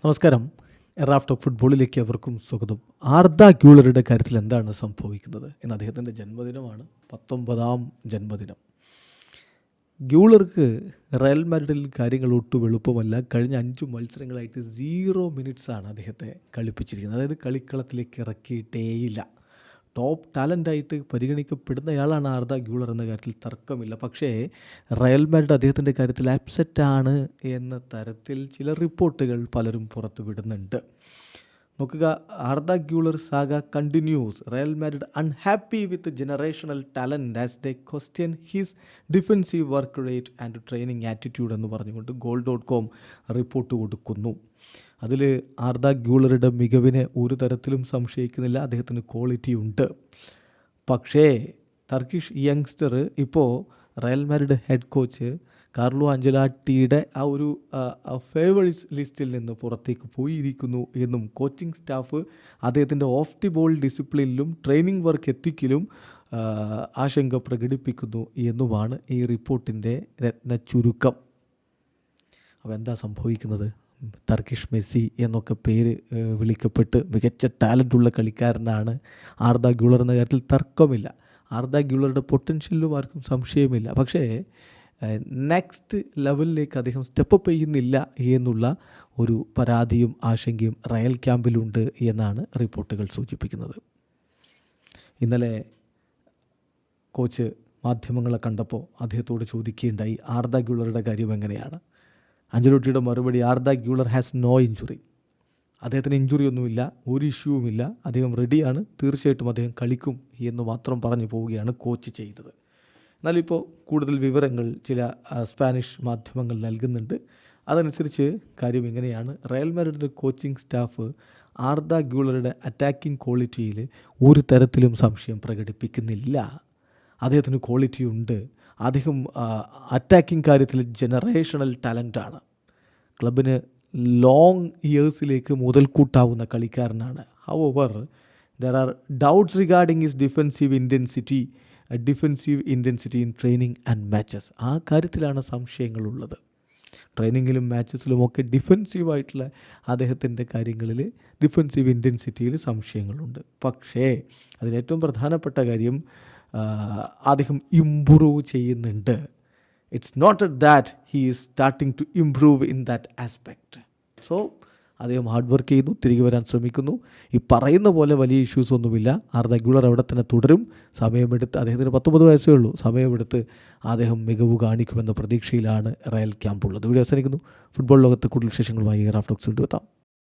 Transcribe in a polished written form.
നമസ്കാരം. Raf talk ഫുട്ബോളിലേക്ക് അവർക്കും സ്വാഗതം. ആർദ ഗ്യൂളറുടെ കാര്യത്തിൽ എന്താണ് സംഭവിക്കുന്നത് എന്ന് അദ്ദേഹത്തിൻ്റെ ജന്മദിനമാണ്, 19ാം ജന്മദിനം. ഗ്യൂളർക്ക് റയൽ മാഡ്രിഡിൽ കാര്യങ്ങൾ ഒട്ടും എളുപ്പമല്ല. കഴിഞ്ഞ 5 മത്സരങ്ങളായിട്ട് 0 മിനിറ്റ്സാണ് അദ്ദേഹത്തെ കളിപ്പിച്ചിരിക്കുന്നത്. അതായത് കളിക്കളത്തിലേക്ക് ഇറക്കിയിട്ടേയില്ല. ടോപ്പ് ടാലൻ്റായിട്ട് പരിഗണിക്കപ്പെടുന്നയാളാണ് ആർദ ഗ്യൂളർ എന്ന കാര്യത്തിൽ തർക്കമില്ല. പക്ഷേ റയൽ മാഡ്രിഡ് അദ്ദേഹത്തിൻ്റെ കാര്യത്തിൽ അപ്സെറ്റാണ് എന്ന തരത്തിൽ ചില റിപ്പോർട്ടുകൾ പലരും പുറത്തു വിടുന്നുണ്ട്. നോക്കുക, Arda Güler saga continuous. Real Madrid unhappy with generational talent as they question his defensive work rate and training attitude എന്ന് പറഞ്ഞുകൊണ്ട് goal.com റിപ്പോർട്ട് കൊടുക്കുന്നു. അതിൽ ആർദ ഗ്യൂളറുടെ മികവിനെ ഒരു തരത്തിലും സംശയിക്കുന്നില്ല. അദ്ദേഹത്തിന് ക്വാളിറ്റി ഉണ്ട്. പക്ഷേ ടർക്കിഷ് യങ്സ്റ്റർ ഇപ്പോൾ Real Madrid head coach Carlo അഞ്ചലോട്ടിയുടെ ആ ഒരു ഫേവറിറ്റ്സ് ലിസ്റ്റിൽ നിന്ന് പുറത്തേക്ക് പോയിരിക്കുന്നു എന്നും കോച്ചിങ് സ്റ്റാഫ് അദ്ദേഹത്തിൻ്റെ ഓഫ് ദി ബോൾ ഡിസിപ്ലിനിലും ട്രെയിനിങ് വർക്ക് എത്തിക്കലും ആശങ്ക പ്രകടിപ്പിക്കുന്നു എന്നുമാണ് ഈ റിപ്പോർട്ടിൻ്റെ രത്ന ചുരുക്കം. അപ്പോൾ എന്താ സംഭവിക്കുന്നത്? ടർക്കിഷ് മെസ്സി എന്നൊക്കെ പേര് വിളിക്കപ്പെട്ട് മികച്ച ടാലൻ്റുള്ള കളിക്കാരനാണ് ആർദ ഗ്യൂളർ എന്ന കാര്യത്തിൽ തർക്കമില്ല. ആർദ ഗ്യൂളറുടെ പൊട്ടൻഷ്യലിലും ആർക്കും സംശയമില്ല. പക്ഷേ നെക്സ്റ്റ് ലെവലിലേക്ക് അദ്ദേഹം സ്റ്റെപ്പപ്പ് ചെയ്യുന്നില്ല എന്നുള്ള ഒരു പരാതിയും ആശങ്കയും റയൽ ക്യാമ്പിലുണ്ട് എന്നാണ് റിപ്പോർട്ടുകൾ സൂചിപ്പിക്കുന്നത്. ഇന്നലെ കോച്ച് മാധ്യമങ്ങളെ കണ്ടപ്പോൾ അദ്ദേഹത്തോട് ചോദിക്കുകയുണ്ടായി, ആർദ ഗ്യൂളറുടെ കാര്യം എങ്ങനെയാണ്? അഞ്ചലോട്ടിയുടെ മറുപടി, Arda Guler has no injury. അദ്ദേഹത്തിന് ഇഞ്ചുറി ഒന്നുമില്ല, ഒരു ഇഷ്യൂവുമില്ല, അദ്ദേഹം റെഡിയാണ്, തീർച്ചയായിട്ടും അദ്ദേഹം കളിക്കും എന്ന് മാത്രം പറഞ്ഞു പോവുകയാണ് കോച്ച് ചെയ്തത്. എന്നാലിപ്പോൾ കൂടുതൽ വിവരങ്ങൾ ചില സ്പാനിഷ് മാധ്യമങ്ങൾ നൽകുന്നുണ്ട്. അതനുസരിച്ച് കാര്യം ഇങ്ങനെയാണ്. റയൽ മാഡ്രിഡിൻ്റെ കോച്ചിങ് സ്റ്റാഫ് ആർദ ഗ്യൂളറുടെ അറ്റാക്കിംഗ് ക്വാളിറ്റിയിൽ ഒരു തരത്തിലും സംശയം പ്രകടിപ്പിക്കുന്നില്ല. അദ്ദേഹത്തിന് ക്വാളിറ്റി ഉണ്ട്. അദ്ദേഹം അറ്റാക്കിംഗ് കാര്യത്തിൽ ജനറേഷണൽ ടാലൻ്റാണ്. ക്ലബിന് ലോങ് ഇയേഴ്സിലേക്ക് മുതൽക്കൂട്ടാവുന്ന കളിക്കാരനാണ്. However there are doubts regarding his defensive intensity in training and matches. ആ കാര്യത്തിലാണ് സംശയങ്ങളുള്ളത്. ട്രെയിനിങ്ങിലും മാച്ചസിലുമൊക്കെ ഡിഫെൻസീവായിട്ടുള്ള അദ്ദേഹത്തിൻ്റെ കാര്യങ്ങളിൽ ഡിഫെൻസീവ് ഇൻറ്റൻസിറ്റിയിൽ സംശയങ്ങളുണ്ട്. പക്ഷേ അതിലേറ്റവും പ്രധാനപ്പെട്ട കാര്യം അദ്ദേഹം ഇംപ്രൂവ് ചെയ്യുന്നുണ്ട്. It's not that he is starting to improve in that aspect. So അദ്ദേഹം ഹാർഡ് വർക്ക് ചെയ്യുന്നു, തിരികെ വരാൻ ശ്രമിക്കുന്നു. ഈ പറയുന്ന പോലെ വലിയ ഇഷ്യൂസ് ഒന്നുമില്ല. ആർദ ഗ്യൂളർ അവിടെ തന്നെ തുടരും. സമയമെടുത്ത്, അദ്ദേഹത്തിന് 19 വയസ്സേ ഉള്ളൂ, സമയമെടുത്ത് അദ്ദേഹം മികവ് കാണിക്കുമെന്ന പ്രതീക്ഷയിലാണ് റയൽ ക്യാമ്പുള്ളത്. വീഡിയോ അവസാനിക്കുന്നു. ഫുട്ബോൾ ലോകത്ത് കൂടുതൽ വിശേഷങ്ങളുമായി റാഫ് ടോക്സ് വീണ്ടും എത്താം.